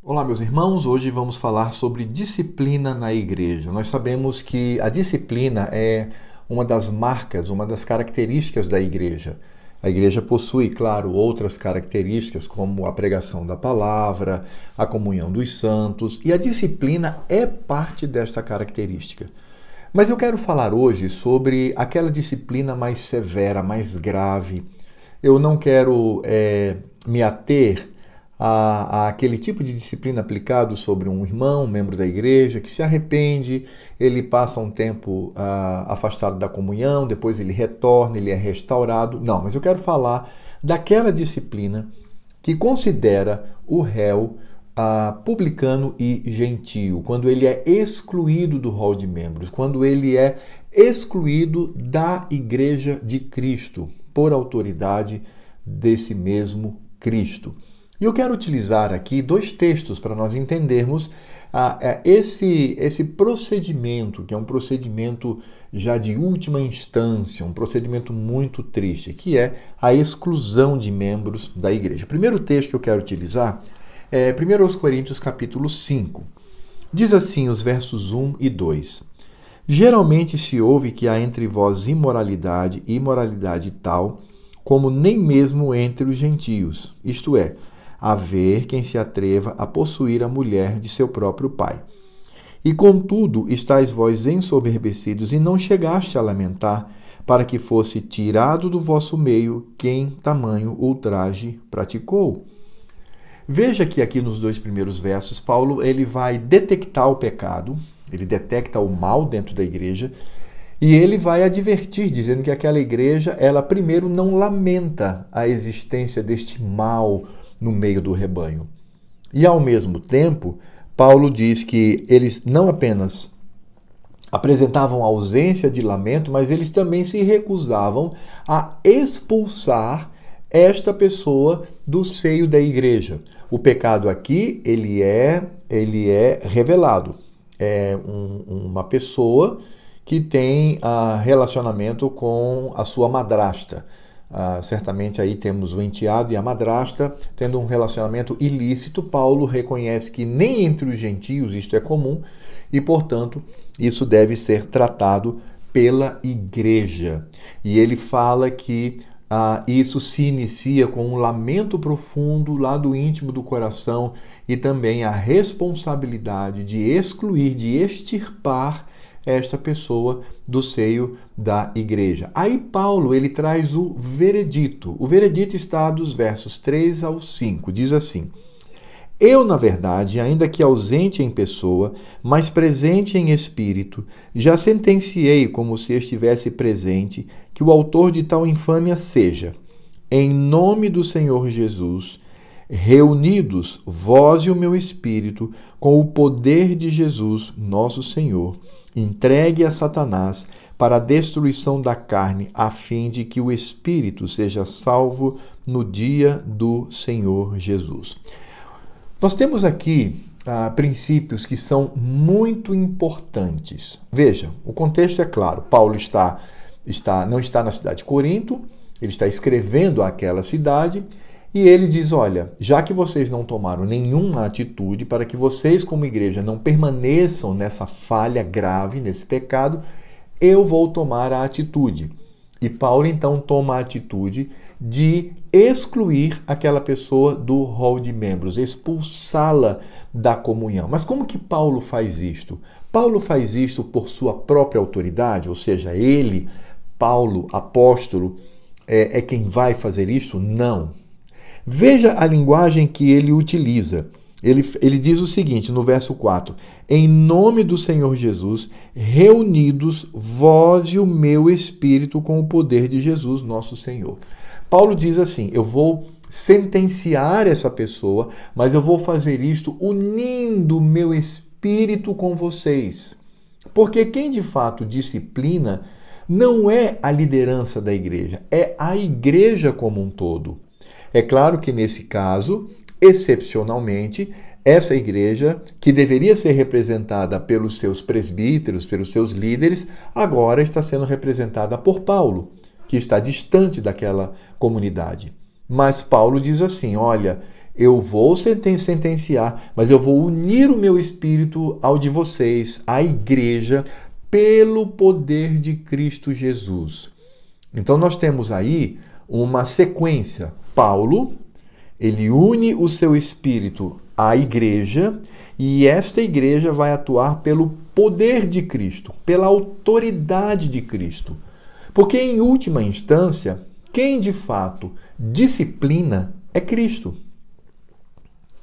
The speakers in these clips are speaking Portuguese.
Olá, meus irmãos. Hoje vamos falar sobre disciplina na igreja. Nós sabemos que a disciplina é uma das marcas, uma das características da igreja. A igreja possui, claro, outras características, como a pregação da palavra, a comunhão dos santos, e a disciplina é parte desta característica. Mas eu quero falar hoje sobre aquela disciplina mais severa, mais grave. Eu não quero me ater aquele tipo de disciplina aplicado sobre um irmão, um membro da igreja, que se arrepende, ele passa um tempo afastado da comunhão, depois ele retorna, ele é restaurado. Não, mas eu quero falar daquela disciplina que considera o réu publicano e gentio, quando ele é excluído do rol de membros, quando ele é excluído da igreja de Cristo, por autoridade desse mesmo Cristo. E eu quero utilizar aqui dois textos para nós entendermos esse procedimento, que é um procedimento já de última instância, um procedimento muito triste, que é a exclusão de membros da igreja. O primeiro texto que eu quero utilizar é 1 Coríntios capítulo 5. Diz assim os versos 1 e 2. Geralmente se ouve que há entre vós imoralidade, e imoralidade tal, como nem mesmo entre os gentios, isto é, haver quem se atreva a possuir a mulher de seu próprio pai. E contudo, estáis vós ensoberbecidos e não chegaste a lamentar, para que fosse tirado do vosso meio quem tamanho ultraje praticou. Veja que aqui nos dois primeiros versos, Paulo ele vai detectar o pecado, ele detecta o mal dentro da igreja, e ele vai advertir, dizendo que aquela igreja, ela primeiro não lamenta a existência deste mal no meio do rebanho. E ao mesmo tempo, Paulo diz que eles não apenas apresentavam ausência de lamento, mas eles também se recusavam a expulsar esta pessoa do seio da igreja. O pecado aqui, ele é revelado. É uma pessoa que tem relacionamento com a sua madrasta. Certamente aí temos o enteado e a madrasta tendo um relacionamento ilícito. Paulo reconhece que nem entre os gentios isto é comum e, portanto, isso deve ser tratado pela igreja. E ele fala que isso se inicia com um lamento profundo lá do íntimo do coração e também a responsabilidade de excluir, de extirpar esta pessoa do seio da igreja. Aí Paulo ele traz o veredito. O veredito está dos versos 3 ao 5. Diz assim: Eu, na verdade, ainda que ausente em pessoa, mas presente em espírito, já sentenciei, como se estivesse presente, que o autor de tal infâmia seja, em nome do Senhor Jesus, reunidos vós e o meu espírito, com o poder de Jesus, nosso Senhor, entregue a Satanás para a destruição da carne, a fim de que o espírito seja salvo no dia do Senhor Jesus. Nós temos aqui princípios que são muito importantes. Veja, o contexto é claro. Paulo não está na cidade de Corinto, ele está escrevendo àquela cidade e ele diz, olha, já que vocês não tomaram nenhuma atitude para que vocês como igreja não permaneçam nessa falha grave, nesse pecado, eu vou tomar a atitude. E Paulo então toma a atitude de excluir aquela pessoa do rol de membros, expulsá-la da comunhão. Mas como que Paulo faz isto? Paulo faz isto por sua própria autoridade, ou seja, ele, Paulo, apóstolo, é quem vai fazer isso? Não. Veja a linguagem que ele utiliza. Ele diz o seguinte no verso 4: Em nome do Senhor Jesus, reunidos vós e o meu espírito com o poder de Jesus, nosso Senhor. Paulo diz assim: eu vou sentenciar essa pessoa, mas eu vou fazer isto unindo o meu espírito com vocês. Porque quem de fato disciplina não é a liderança da igreja, é a igreja como um todo. É claro que nesse caso, excepcionalmente, essa igreja, que deveria ser representada pelos seus presbíteros, pelos seus líderes, agora está sendo representada por Paulo, que está distante daquela comunidade. Mas Paulo diz assim, olha, Eu vou sentenciar, mas eu vou unir o meu espírito ao de vocês, à igreja, pelo poder de Cristo Jesus. Então nós temos aí uma sequência. Paulo, ele une o seu espírito à igreja e esta igreja vai atuar pelo poder de Cristo, pela autoridade de Cristo. Porque, em última instância, quem de fato disciplina é Cristo.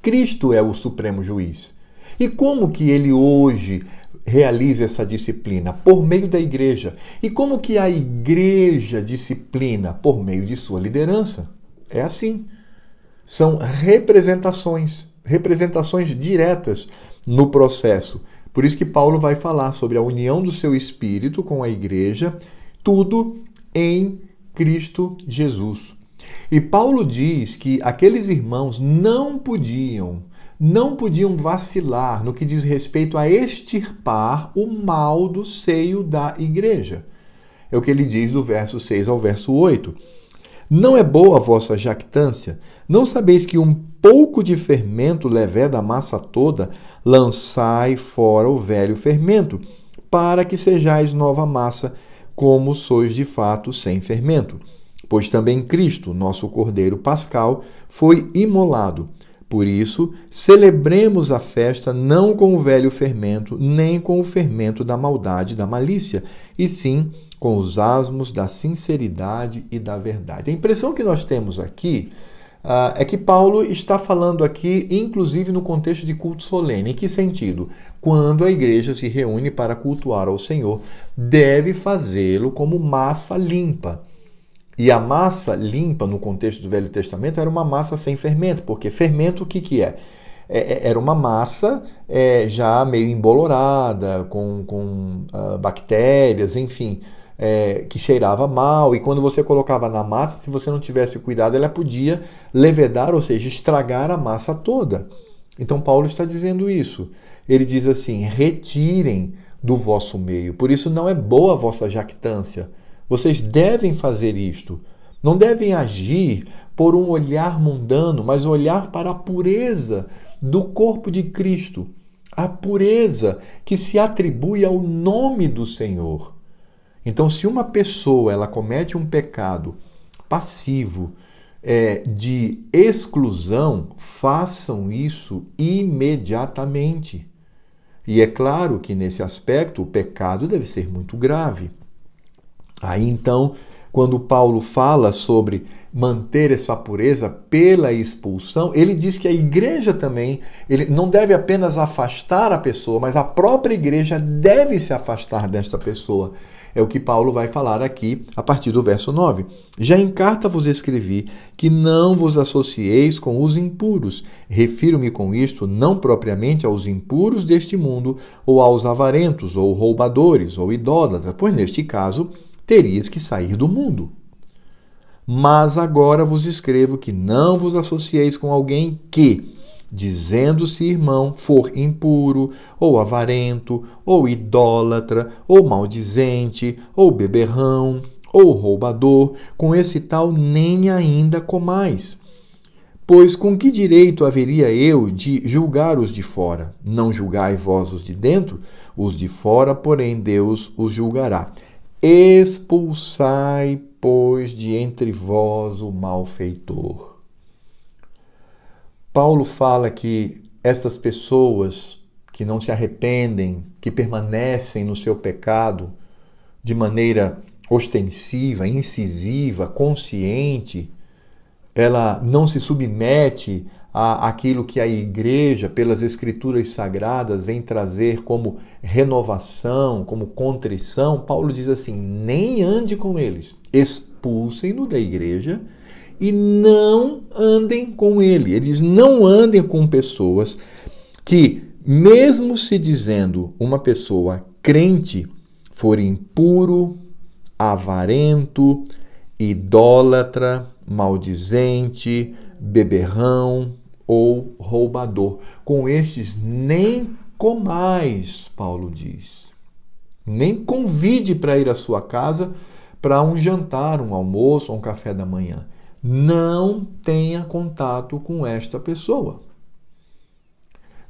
Cristo é o supremo juiz. E como que ele hoje realiza essa disciplina? Por meio da igreja. E como que a igreja disciplina? Por meio de sua liderança. É assim. São representações diretas no processo. Por isso que Paulo vai falar sobre a união do seu espírito com a igreja, tudo em Cristo Jesus. E Paulo diz que aqueles irmãos não podiam vacilar no que diz respeito a extirpar o mal do seio da igreja. É o que ele diz do verso 6 ao verso 8. Não é boa a vossa jactância? Não sabeis que um pouco de fermento leveda a massa toda? Lançai fora o velho fermento, para que sejais nova massa, como sois de fato sem fermento. Pois também Cristo, nosso Cordeiro Pascal, foi imolado. Por isso, celebremos a festa não com o velho fermento, nem com o fermento da maldade e da malícia, e sim com os asmos da sinceridade e da verdade. A impressão que nós temos aqui é que Paulo está falando aqui, inclusive no contexto de culto solene. Em que sentido? Quando a igreja se reúne para cultuar ao Senhor, deve fazê-lo como massa limpa. E a massa limpa, no contexto do Velho Testamento, era uma massa sem fermento, porque fermento o que é? Era uma massa já meio embolorada, com bactérias, enfim, que cheirava mal, e quando você colocava na massa, se você não tivesse cuidado, ela podia levedar, ou seja, estragar a massa toda. Então Paulo está dizendo isso. Ele diz assim: retirem do vosso meio, por isso não é boa a vossa jactância. Vocês devem fazer isto. Não devem agir por um olhar mundano, mas olhar para a pureza do corpo de Cristo, a pureza que se atribui ao nome do Senhor. Então, se uma pessoa ela comete um pecado passivo de exclusão, façam isso imediatamente. E é claro que nesse aspecto o pecado deve ser muito grave. Aí então, quando Paulo fala sobre manter essa pureza pela expulsão, ele diz que a igreja também, ele não deve apenas afastar a pessoa, mas a própria igreja deve se afastar desta pessoa. É o que Paulo vai falar aqui a partir do verso 9. Já em carta vos escrevi que não vos associeis com os impuros. Refiro-me com isto não propriamente aos impuros deste mundo, ou aos avarentos, ou roubadores, ou idólatras, pois neste caso terias que sair do mundo. Mas agora vos escrevo que não vos associeis com alguém que, dizendo-se irmão, for impuro, ou avarento, ou idólatra, ou maldizente, ou beberrão, ou roubador, com esse tal nem ainda comais. Pois com que direito haveria eu de julgar os de fora? Não julgai vós os de dentro? Os de fora, porém, Deus os julgará. Expulsai, pois, de entre vós o malfeitor. Paulo fala que estas pessoas que não se arrependem, que permanecem no seu pecado de maneira ostensiva, incisiva, consciente, ela não se submete àquilo que a igreja, pelas escrituras sagradas, vem trazer como renovação, como contrição. Paulo diz assim: nem ande com eles, expulsem-no da igreja e não andem com ele. Eles não andem com pessoas que, mesmo se dizendo uma pessoa crente, for impuro, avarento, idólatra, maldizente, beberrão ou roubador. Com estes nem comais, Paulo diz. Nem convide para ir à sua casa para um jantar, um almoço ou um café da manhã. não tenha contato com esta pessoa.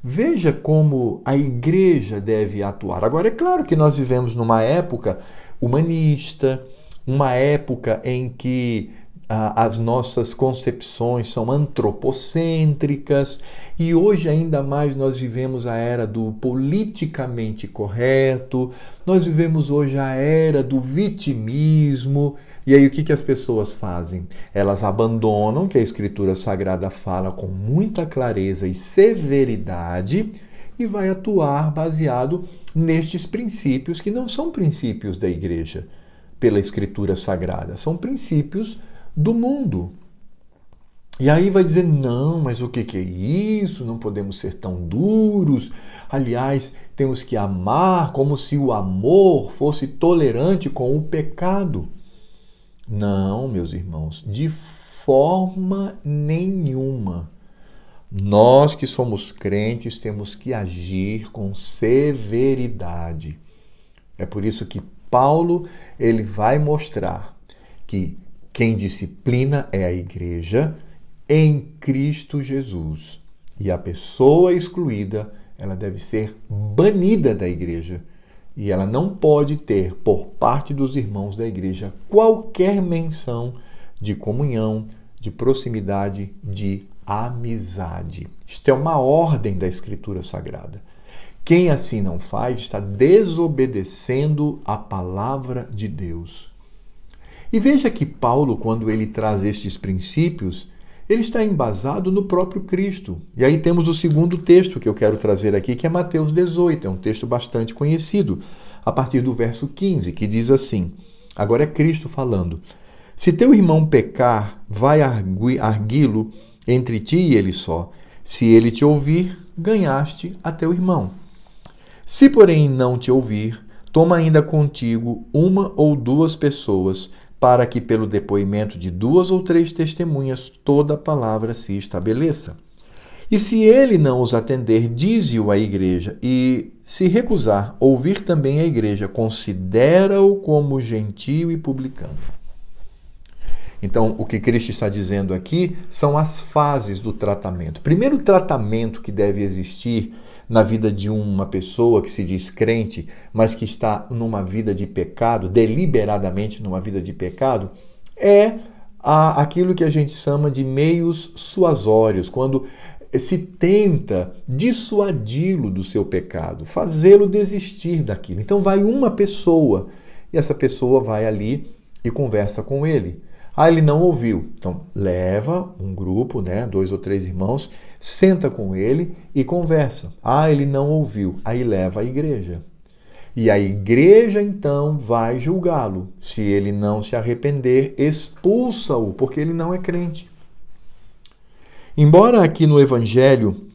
Veja como a igreja deve atuar. Agora, é claro que nós vivemos numa época humanista, uma época em que as nossas concepções são antropocêntricas, e hoje ainda mais nós vivemos a era do politicamente correto, nós vivemos hoje a era do vitimismo. E aí o que as pessoas fazem? Elas abandonam o que a Escritura Sagrada fala com muita clareza e severidade e vai atuar baseado nestes princípios que não são princípios da igreja pela Escritura Sagrada, são princípios do mundo. E aí vai dizer, não, mas o que é isso? Não podemos ser tão duros. Aliás, temos que amar como se o amor fosse tolerante com o pecado. Não, meus irmãos, de forma nenhuma. Nós que somos crentes temos que agir com severidade. É por isso que Paulo ele vai mostrar que quem disciplina é a igreja em Cristo Jesus. E a pessoa excluída, ela deve ser banida da igreja. E ela não pode ter, por parte dos irmãos da igreja, qualquer menção de comunhão, de proximidade, de amizade. Isto é uma ordem da Escritura Sagrada. Quem assim não faz está desobedecendo a palavra de Deus. E veja que Paulo, quando ele traz estes princípios, ele está embasado no próprio Cristo. E aí temos o segundo texto que eu quero trazer aqui, que é Mateus 18. É um texto bastante conhecido, a partir do verso 15, que diz assim, agora é Cristo falando, se teu irmão pecar, vai arguí-lo entre ti e ele só. Se ele te ouvir, ganhaste a teu irmão. Se, porém, não te ouvir, toma ainda contigo uma ou duas pessoas, para que pelo depoimento de 2 ou 3 testemunhas toda a palavra se estabeleça. E se ele não os atender, dize-o à igreja, e se recusar, ouvir também a igreja, considera-o como gentio e publicano. Então, o que Cristo está dizendo aqui são as fases do tratamento. Primeiro, o tratamento que deve existir na vida de uma pessoa que se diz crente, mas que está numa vida de pecado, deliberadamente numa vida de pecado, é aquilo que a gente chama de meios suasórios, quando se tenta dissuadi-lo do seu pecado, fazê-lo desistir daquilo. Então vai uma pessoa, e essa pessoa vai ali e conversa com ele. Ele não ouviu. Então, leva um grupo, 2 ou 3 irmãos, senta com ele e conversa. Ele não ouviu. Aí leva a igreja. E a igreja, então, vai julgá-lo. Se ele não se arrepender, expulsa-o, porque ele não é crente. Embora aqui no Evangelho,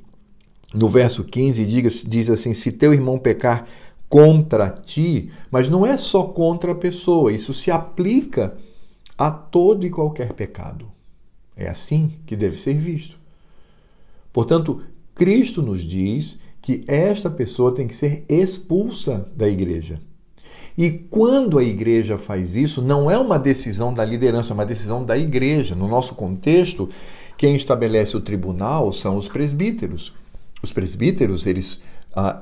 no verso 15, diz assim, se teu irmão pecar contra ti, mas não é só contra a pessoa, isso se aplica a todo e qualquer pecado. É assim que deve ser visto. Portanto, Cristo nos diz que esta pessoa tem que ser expulsa da igreja. E quando a igreja faz isso, não é uma decisão da liderança, é uma decisão da igreja. No nosso contexto, quem estabelece o tribunal são os presbíteros. Os presbíteros, eles,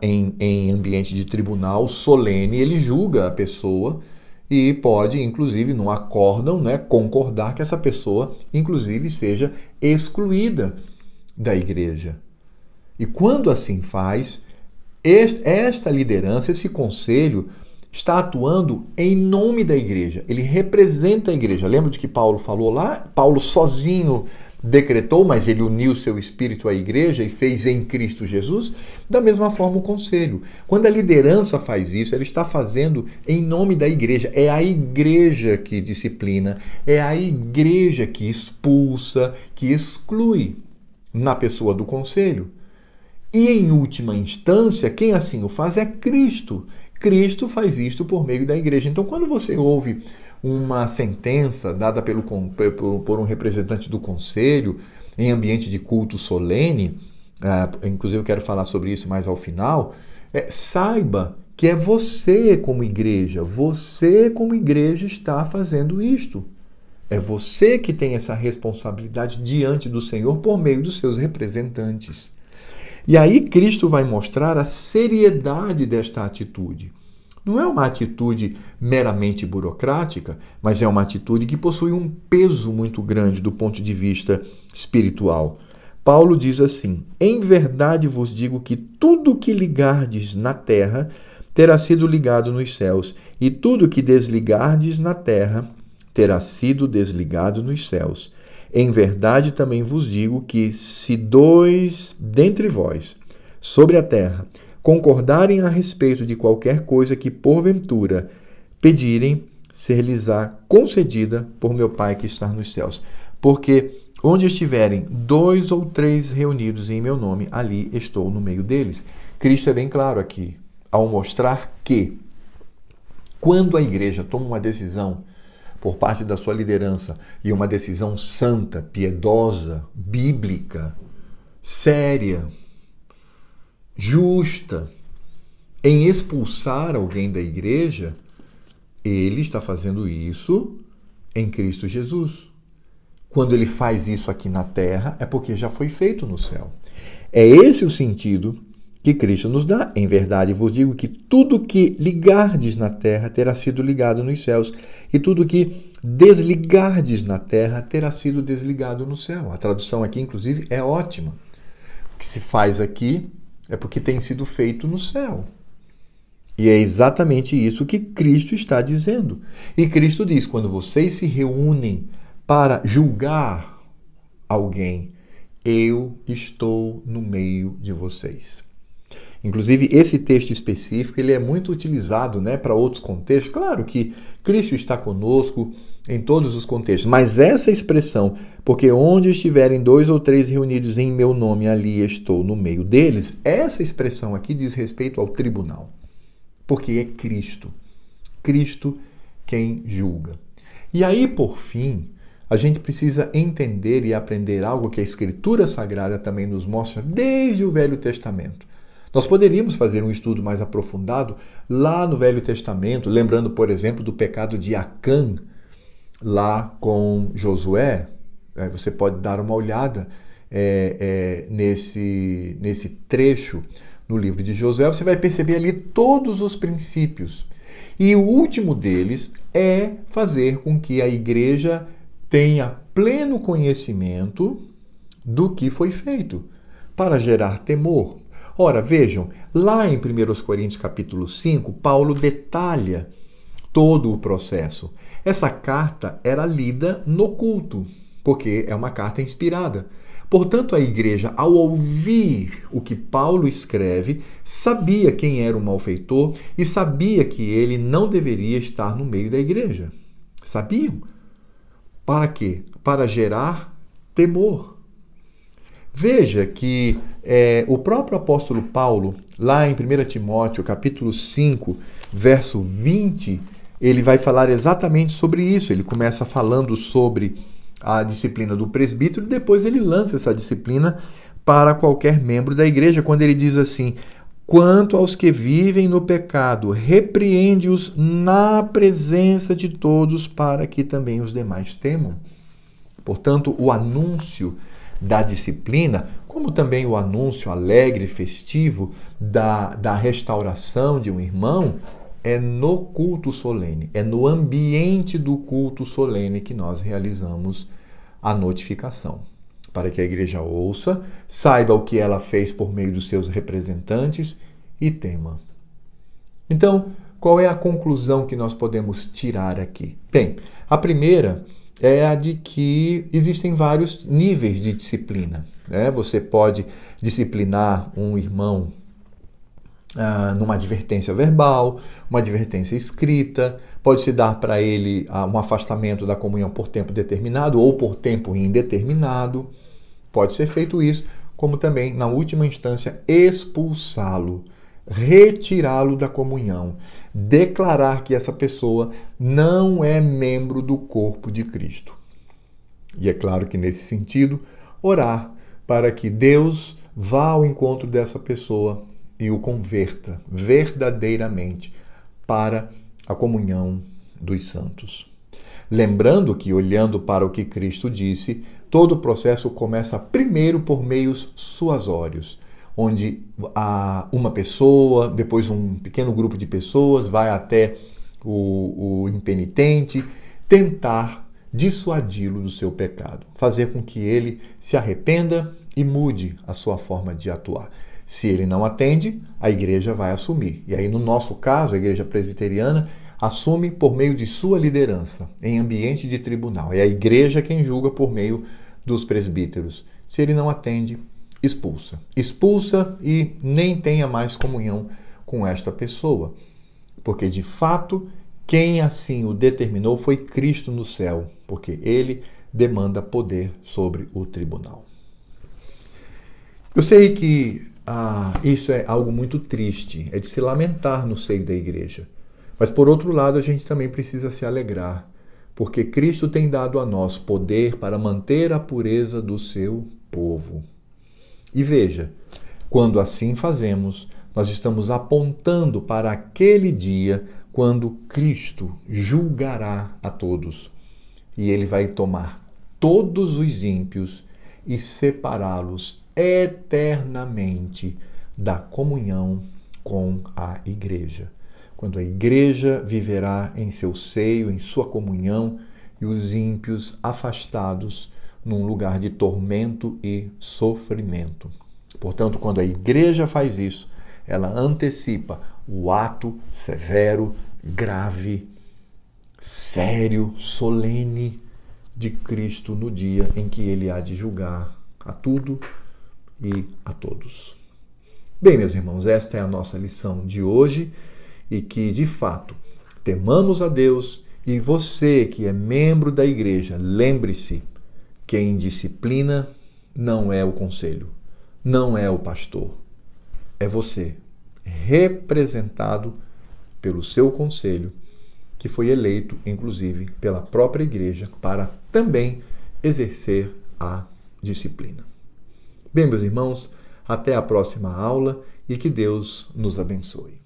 em ambiente de tribunal solene, ele julga a pessoa e pode, inclusive, num acórdão, concordar que essa pessoa, inclusive, seja excluída da igreja. E quando assim faz, esta liderança, esse conselho, está atuando em nome da igreja. Ele representa a igreja. Lembra de que Paulo falou lá? Paulo sozinho decretou, mas ele uniu seu espírito à igreja e fez em Cristo Jesus. Da mesma forma o conselho. Quando a liderança faz isso, ela está fazendo em nome da igreja. É a igreja que disciplina, é a igreja que expulsa, que exclui na pessoa do conselho. E em última instância, quem assim o faz é Cristo. Cristo faz isto por meio da igreja. Então, quando você ouve uma sentença dada por um representante do conselho em ambiente de culto solene, inclusive eu quero falar sobre isso mais ao final, saiba que é você como igreja está fazendo isto. É você que tem essa responsabilidade diante do Senhor por meio dos seus representantes. E aí Cristo vai mostrar a seriedade desta atitude. Não é uma atitude meramente burocrática, mas é uma atitude que possui um peso muito grande do ponto de vista espiritual. Paulo diz assim: em verdade vos digo que tudo que ligardes na terra terá sido ligado nos céus, e tudo que desligardes na terra terá sido desligado nos céus. Em verdade também vos digo que se dois dentre vós sobre a terra concordarem a respeito de qualquer coisa que porventura pedirem, ser-lhes-á concedida por meu Pai que está nos céus. Porque onde estiverem 2 ou 3 reunidos em meu nome, ali estou no meio deles. Cristo é bem claro aqui, ao mostrar que quando a igreja toma uma decisão por parte da sua liderança, e uma decisão santa, piedosa, bíblica, séria, justa, em expulsar alguém da igreja, ele está fazendo isso em Cristo Jesus. Quando ele faz isso aqui na terra, é porque já foi feito no céu. É esse o sentido que Cristo nos dá. Em verdade vos digo que tudo que ligardes na terra terá sido ligado nos céus, e tudo que desligardes na terra terá sido desligado no céu. A tradução aqui, inclusive, é ótima. O que se faz aqui é porque tem sido feito no céu. E é exatamente isso que Cristo está dizendo. E Cristo diz: quando vocês se reúnem para julgar alguém, eu estou no meio de vocês. Inclusive, esse texto específico ele é muito utilizado, para outros contextos. Claro que Cristo está conosco em todos os contextos, mas essa expressão, porque onde estiverem 2 ou 3 reunidos em meu nome, ali estou no meio deles, essa expressão aqui diz respeito ao tribunal, porque é Cristo quem julga. E aí, por fim, a gente precisa entender e aprender algo que a Escritura Sagrada também nos mostra desde o Velho Testamento. Nós poderíamos fazer um estudo mais aprofundado lá no Velho Testamento, lembrando, por exemplo, do pecado de Acã, lá com Josué. Você pode dar uma olhada nesse trecho no livro de Josué, você vai perceber ali todos os princípios. E o último deles é fazer com que a igreja tenha pleno conhecimento do que foi feito, para gerar temor. Ora, vejam, lá em 1 Coríntios capítulo 5, Paulo detalha todo o processo. Essa carta era lida no culto, porque é uma carta inspirada. Portanto, a igreja, ao ouvir o que Paulo escreve, sabia quem era o malfeitor e sabia que ele não deveria estar no meio da igreja. Sabiam? Para quê? Para gerar temor. Veja que o próprio apóstolo Paulo, lá em 1 Timóteo, capítulo 5, verso 20, ele vai falar exatamente sobre isso. Ele começa falando sobre a disciplina do presbítero e depois ele lança essa disciplina para qualquer membro da igreja, quando ele diz assim: quanto aos que vivem no pecado, repreende-os na presença de todos, para que também os demais temam. Portanto, o anúncio da disciplina, como também o anúncio alegre e festivo da restauração de um irmão, é no culto solene, é no ambiente do culto solene que nós realizamos a notificação, para que a igreja ouça, saiba o que ela fez por meio dos seus representantes e tema. Então, qual é a conclusão que nós podemos tirar aqui? Bem, a primeira é a de que existem vários níveis de disciplina. Você pode disciplinar um irmão numa advertência verbal, uma advertência escrita, pode-se dar para ele um afastamento da comunhão por tempo determinado ou por tempo indeterminado. Pode ser feito isso, como também, na última instância, expulsá-lo, retirá-lo da comunhão, declarar que essa pessoa não é membro do corpo de Cristo. E é claro que, nesse sentido, orar para que Deus vá ao encontro dessa pessoa e o converta verdadeiramente para a comunhão dos santos. Lembrando que, olhando para o que Cristo disse, todo o processo começa primeiro por meios suasórios, onde uma pessoa, depois um pequeno grupo de pessoas vai até o impenitente tentar dissuadi-lo do seu pecado, fazer com que ele se arrependa e mude a sua forma de atuar. Se ele não atende, a igreja vai assumir. E aí, no nosso caso, a igreja presbiteriana assume por meio de sua liderança, em ambiente de tribunal. É a igreja quem julga por meio dos presbíteros. Se ele não atende, expulsa. Expulsa e nem tenha mais comunhão com esta pessoa. Porque, de fato, quem assim o determinou foi Cristo no céu, porque ele demanda poder sobre o tribunal. Eu sei que isso é algo muito triste, é de se lamentar no seio da igreja. Mas, por outro lado, a gente também precisa se alegrar, porque Cristo tem dado a nós poder para manter a pureza do seu povo. E veja, quando assim fazemos, nós estamos apontando para aquele dia quando Cristo julgará a todos. E ele vai tomar todos os ímpios e separá-los eternamente da comunhão com a igreja. Quando a igreja viverá em seu seio, em sua comunhão, e os ímpios afastados num lugar de tormento e sofrimento. Portanto, quando a igreja faz isso, ela antecipa o ato severo, grave, sério, solene de Cristo no dia em que ele há de julgar a tudo e a todos. Bem, meus irmãos, esta é a nossa lição de hoje e que, de fato, temamos a Deus e você que é membro da igreja, lembre-se, quem disciplina não é o conselho, não é o pastor, é você, representado pelo seu conselho, que foi eleito, inclusive, pela própria igreja para também exercer a disciplina. Bem, meus irmãos, até a próxima aula e que Deus nos abençoe.